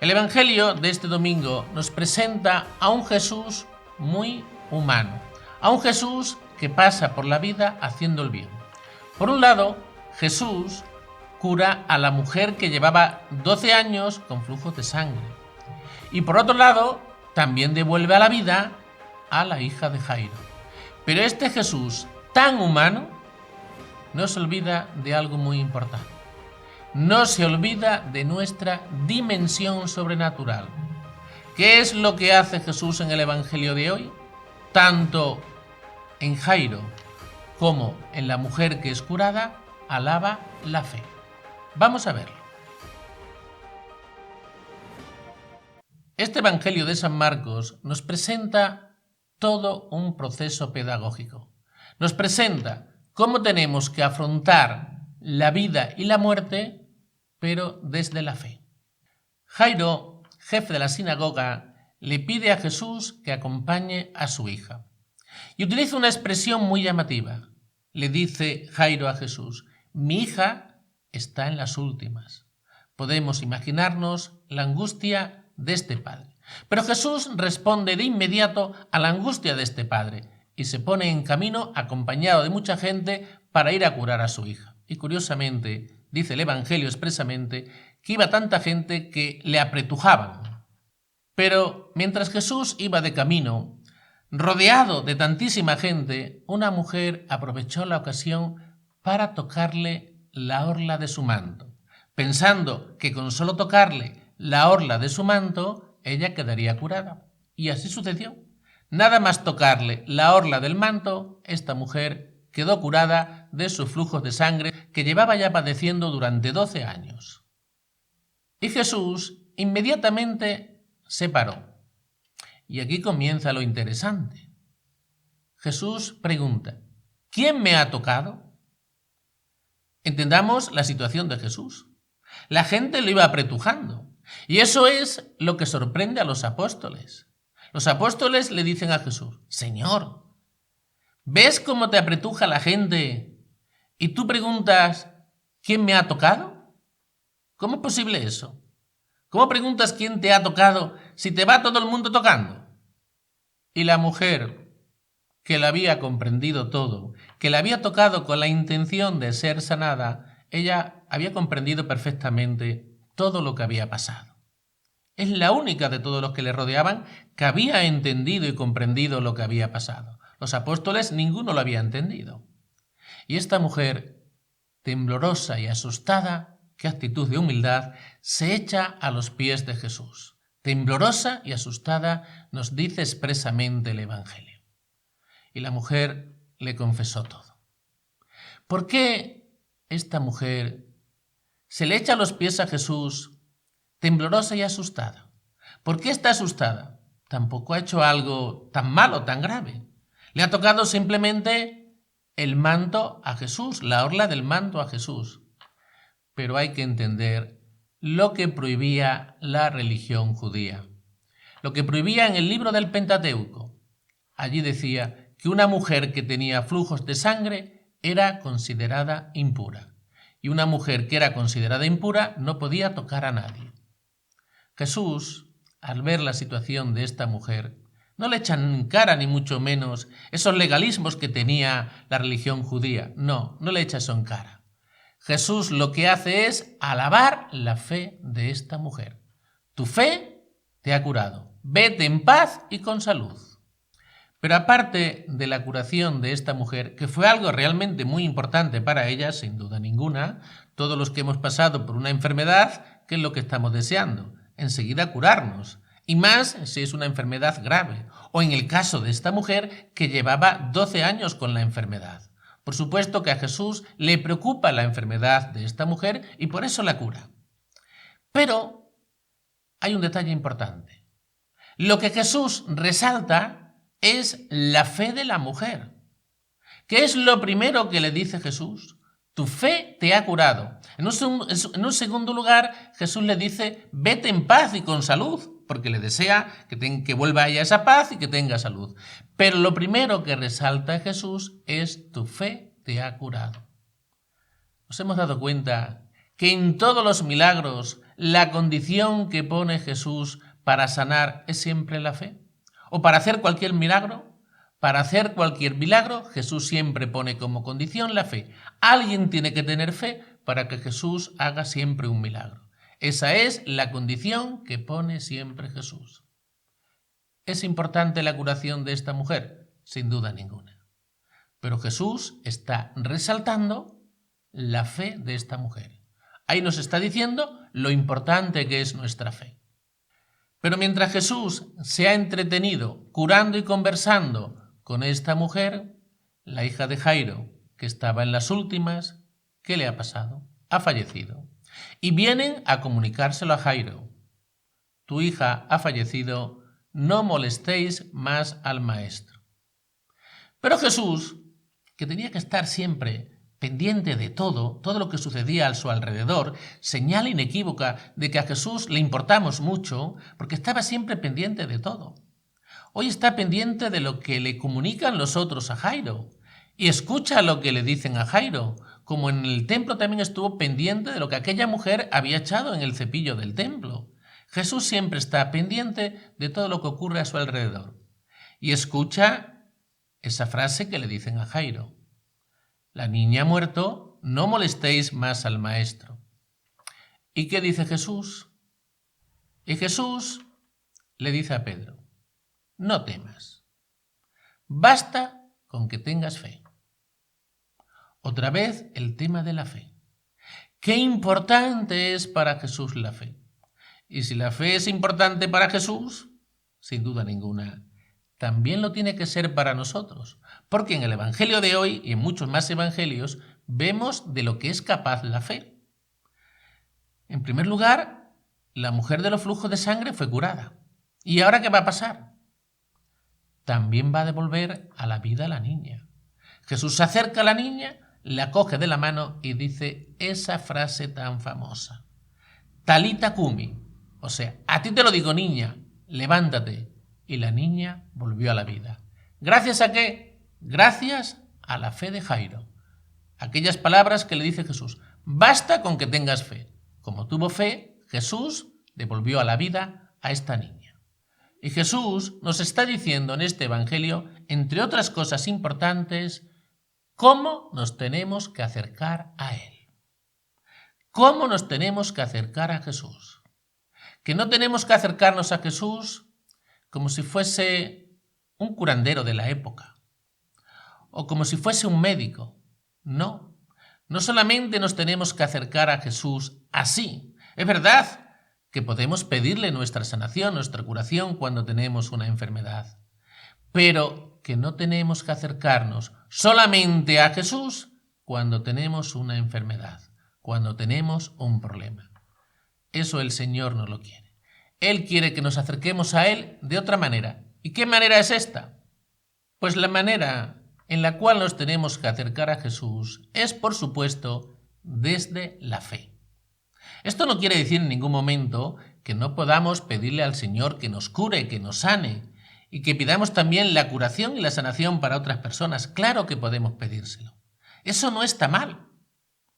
El Evangelio de este domingo nos presenta a un Jesús muy humano, a un Jesús que pasa por la vida haciendo el bien. Por un lado, Jesús cura a la mujer que llevaba 12 años con flujos de sangre. Y por otro lado, también devuelve a la vida a la hija de Jairo. Pero este Jesús tan humano no se olvida de algo muy importante. No se olvida de nuestra dimensión sobrenatural. ¿Qué es lo que hace Jesús en el Evangelio de hoy? Tanto en Jairo como en la mujer que es curada, alaba la fe. Vamos a verlo. Este Evangelio de San Marcos nos presenta todo un proceso pedagógico. Nos presenta cómo tenemos que afrontar la vida y la muerte, pero desde la fe. Jairo, jefe de la sinagoga, le pide a Jesús que acompañe a su hija. Y utiliza una expresión muy llamativa. Le dice Jairo a Jesús: mi hija está en las últimas. Podemos imaginarnos la angustia de este padre. Pero Jesús responde de inmediato a la angustia de este padre y se pone en camino acompañado de mucha gente para ir a curar a su hija. Y curiosamente, dice el Evangelio expresamente, que iba tanta gente que le apretujaban. Pero mientras Jesús iba de camino, rodeado de tantísima gente, una mujer aprovechó la ocasión para tocarle la orla de su manto, pensando que con solo tocarle la orla de su manto, ella quedaría curada. Y así sucedió. Nada más tocarle la orla del manto, esta mujer quedó curada de sus flujos de sangre que llevaba ya padeciendo durante 12 años. Y Jesús inmediatamente se paró. Y aquí comienza lo interesante. Jesús pregunta: ¿quién me ha tocado? Entendamos la situación de Jesús. La gente lo iba apretujando. Y eso es lo que sorprende a los apóstoles. Los apóstoles le dicen a Jesús: Señor, ¿ves cómo te apretuja la gente y tú preguntas quién me ha tocado? ¿Cómo es posible eso? ¿Cómo preguntas quién te ha tocado si te va todo el mundo tocando? Y la mujer, que la había comprendido todo, que la había tocado con la intención de ser sanada, ella había comprendido perfectamente todo lo que había pasado. Es la única de todos los que le rodeaban que había entendido y comprendido lo que había pasado. Los apóstoles ninguno lo había entendido. Y esta mujer, temblorosa y asustada, qué actitud de humildad, se echa a los pies de Jesús. Temblorosa y asustada nos dice expresamente el Evangelio. Y la mujer le confesó todo. ¿Por qué esta mujer se le echa a los pies a Jesús temblorosa y asustada? ¿Por qué está asustada? Tampoco ha hecho algo tan malo, tan grave. Le ha tocado simplemente el manto a Jesús, la orla del manto a Jesús. Pero hay que entender lo que prohibía la religión judía. Lo que prohibía en el libro del Pentateuco. Allí decía que una mujer que tenía flujos de sangre era considerada impura. Y una mujer que era considerada impura no podía tocar a nadie. Jesús, al ver la situación de esta mujer, no le echan en cara ni mucho menos esos legalismos que tenía la religión judía. No le echa eso en cara. Jesús lo que hace es alabar la fe de esta mujer. Tu fe te ha curado. Vete en paz y con salud. Pero aparte de la curación de esta mujer, que fue algo realmente muy importante para ella, sin duda ninguna, todos los que hemos pasado por una enfermedad, ¿qué es lo que estamos deseando? Enseguida curarnos. Y más si es una enfermedad grave, o en el caso de esta mujer que llevaba 12 años con la enfermedad. Por supuesto que a Jesús le preocupa la enfermedad de esta mujer y por eso la cura. Pero hay un detalle importante. Lo que Jesús resalta es la fe de la mujer. ¿Qué es lo primero que le dice Jesús? Tu fe te ha curado. En un segundo lugar, Jesús le dice, vete en paz y con salud, porque le desea que vuelva a ella esa paz y que tenga salud. Pero lo primero que resalta Jesús es tu fe te ha curado. Nos hemos dado cuenta que en todos los milagros la condición que pone Jesús para sanar es siempre la fe? ¿O para hacer cualquier milagro? Para hacer cualquier milagro, Jesús siempre pone como condición la fe. Alguien tiene que tener fe para que Jesús haga siempre un milagro. Esa es la condición que pone siempre Jesús. ¿Es importante la curación de esta mujer? Sin duda ninguna. Pero Jesús está resaltando la fe de esta mujer. Ahí nos está diciendo lo importante que es nuestra fe. Pero mientras Jesús se ha entretenido curando y conversando con esta mujer, la hija de Jairo, que estaba en las últimas, ¿qué le ha pasado? Ha fallecido. Y vienen a comunicárselo a Jairo. Tu hija ha fallecido, no molestéis más al maestro. Pero Jesús, que tenía que estar siempre pendiente de todo lo que sucedía a su alrededor, señal inequívoca de que a Jesús le importamos mucho, porque estaba siempre pendiente de todo. Hoy está pendiente de lo que le comunican los otros a Jairo y escucha lo que le dicen a Jairo, como en el templo también estuvo pendiente de lo que aquella mujer había echado en el cepillo del templo. Jesús siempre está pendiente de todo lo que ocurre a su alrededor y escucha esa frase que le dicen a Jairo. La niña ha muerto, no molestéis más al maestro. ¿Y qué dice Jesús? Y Jesús le dice a Pedro, no temas, basta con que tengas fe. Otra vez el tema de la fe. Qué importante es para Jesús la fe. Y si la fe es importante para Jesús, sin duda ninguna, también lo tiene que ser para nosotros, porque en el Evangelio de hoy y en muchos más evangelios vemos de lo que es capaz la fe. En primer lugar, la mujer de los flujos de sangre fue curada. ¿Y ahora qué va a pasar? También va a devolver a la vida a la niña. Jesús se acerca a la niña, la coge de la mano y dice esa frase tan famosa. Talita cumi, o sea, a ti te lo digo niña, levántate. Y la niña volvió a la vida. ¿Gracias a qué? Gracias a la fe de Jairo. Aquellas palabras que le dice Jesús, basta con que tengas fe. Como tuvo fe, Jesús devolvió a la vida a esta niña. Y Jesús nos está diciendo en este evangelio, entre otras cosas importantes, cómo nos tenemos que acercar a Él. ¿Cómo nos tenemos que acercar a Jesús? Que no tenemos que acercarnos a Jesús como si fuese un curandero de la época o como si fuese un médico. No solamente nos tenemos que acercar a Jesús así. Es verdad que podemos pedirle nuestra sanación, nuestra curación cuando tenemos una enfermedad, pero que no tenemos que acercarnos solamente a Jesús cuando tenemos una enfermedad, cuando tenemos un problema. Eso el Señor no lo quiere. Él quiere que nos acerquemos a Él de otra manera. ¿Y qué manera es esta? Pues la manera en la cual nos tenemos que acercar a Jesús es, por supuesto, desde la fe. Esto no quiere decir en ningún momento que no podamos pedirle al Señor que nos cure, que nos sane, y que pidamos también la curación y la sanación para otras personas. Claro que podemos pedírselo. Eso no está mal.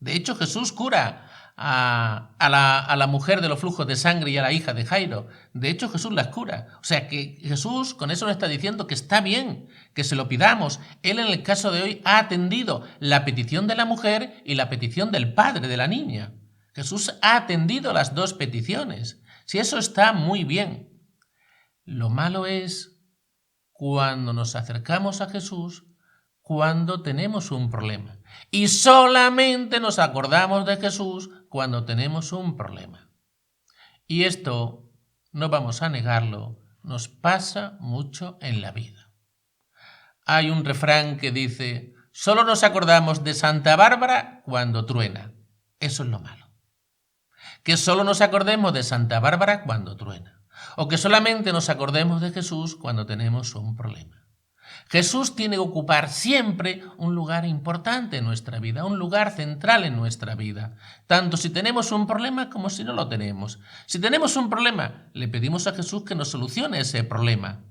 De hecho, Jesús cura a la mujer de los flujos de sangre y a la hija de Jairo. De hecho, Jesús las cura. O sea que Jesús con eso nos está diciendo que está bien, que se lo pidamos. Él en el caso de hoy ha atendido la petición de la mujer y la petición del padre de la niña. Jesús ha atendido las dos peticiones. Si eso está muy bien. Lo malo es cuando nos acercamos a Jesús cuando tenemos un problema. Y solamente nos acordamos de Jesús cuando tenemos un problema. Y esto, no vamos a negarlo, nos pasa mucho en la vida. Hay un refrán que dice, solo nos acordamos de Santa Bárbara cuando truena. Eso es lo malo. Que solo nos acordemos de Santa Bárbara cuando truena. O que solamente nos acordemos de Jesús cuando tenemos un problema. Jesús tiene que ocupar siempre un lugar importante en nuestra vida, un lugar central en nuestra vida, tanto si tenemos un problema como si no lo tenemos. Si tenemos un problema, le pedimos a Jesús que nos solucione ese problema,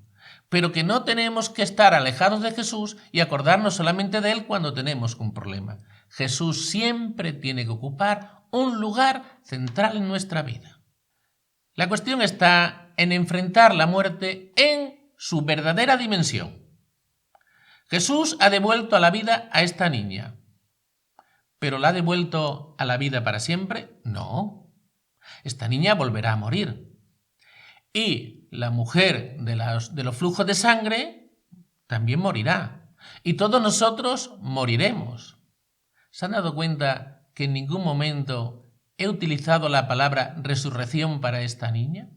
pero que no tenemos que estar alejados de Jesús y acordarnos solamente de Él cuando tenemos un problema. Jesús siempre tiene que ocupar un lugar central en nuestra vida. La cuestión está en enfrentar la muerte en su verdadera dimensión. Jesús ha devuelto a la vida a esta niña. ¿Pero la ha devuelto a la vida para siempre? No. Esta niña volverá a morir. Y la mujer de los flujos de sangre también morirá. Y todos nosotros moriremos. ¿Se han dado cuenta que en ningún momento he utilizado la palabra resurrección para esta niña?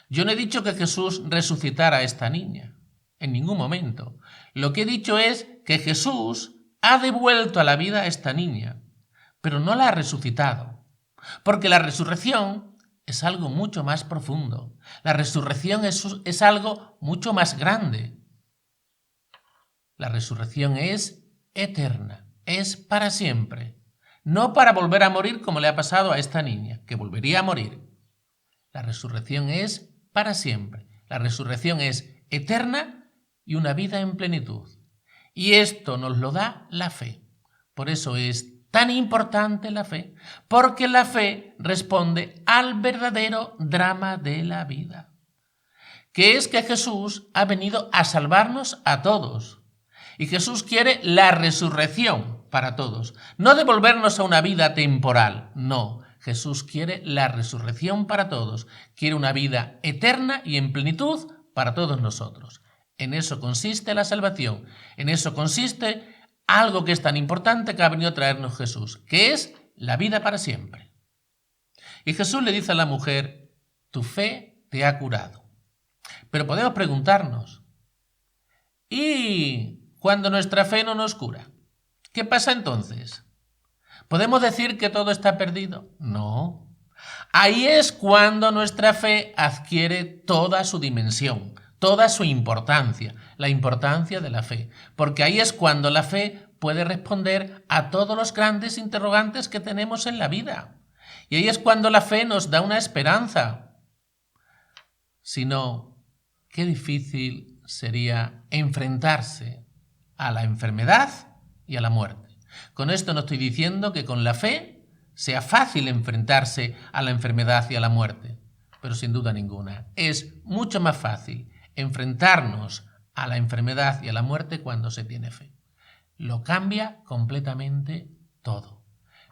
Yo no he dicho que Jesús resucitara a esta niña. En ningún momento. Lo que he dicho es que Jesús ha devuelto a la vida a esta niña, pero no la ha resucitado. Porque la resurrección es algo mucho más profundo. La resurrección es algo mucho más grande. La resurrección es eterna, es para siempre. No para volver a morir como le ha pasado a esta niña, que volvería a morir. La resurrección es para siempre. La resurrección es eterna y una vida en plenitud. Y esto nos lo da la fe. Por eso es tan importante la fe, porque la fe responde al verdadero drama de la vida, que es que Jesús ha venido a salvarnos a todos. Y Jesús quiere la resurrección para todos, no devolvernos a una vida temporal, no. Jesús quiere la resurrección para todos, quiere una vida eterna y en plenitud para todos nosotros. En eso consiste la salvación, en eso consiste algo que es tan importante que ha venido a traernos Jesús, que es la vida para siempre. Y Jesús le dice a la mujer, tu fe te ha curado. Pero podemos preguntarnos, ¿y cuando nuestra fe no nos cura? ¿Qué pasa entonces? ¿Podemos decir que todo está perdido? No. Ahí es cuando nuestra fe adquiere toda su dimensión, toda su importancia, la importancia de la fe. Porque ahí es cuando la fe puede responder a todos los grandes interrogantes que tenemos en la vida. Y ahí es cuando la fe nos da una esperanza. Si no, qué difícil sería enfrentarse a la enfermedad y a la muerte. Con esto no estoy diciendo que con la fe sea fácil enfrentarse a la enfermedad y a la muerte, pero sin duda ninguna. Es mucho más fácil enfrentarnos a la enfermedad y a la muerte cuando se tiene fe. Lo cambia completamente todo.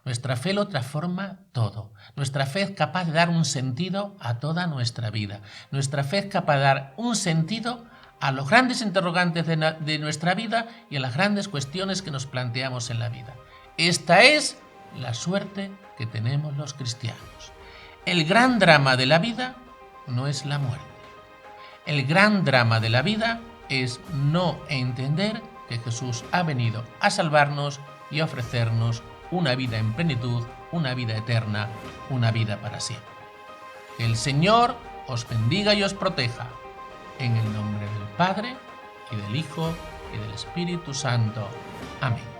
Nuestra fe lo transforma todo. Nuestra fe es capaz de dar un sentido a toda nuestra vida. Nuestra fe es capaz de dar un sentido a los grandes interrogantes de nuestra vida y a las grandes cuestiones que nos planteamos en la vida. Esta es la suerte que tenemos los cristianos. El gran drama de la vida no es la muerte. El gran drama de la vida es no entender que Jesús ha venido a salvarnos y a ofrecernos una vida en plenitud, una vida eterna, una vida para siempre. Que el Señor os bendiga y os proteja. En el nombre del Padre, y del Hijo, y del Espíritu Santo. Amén.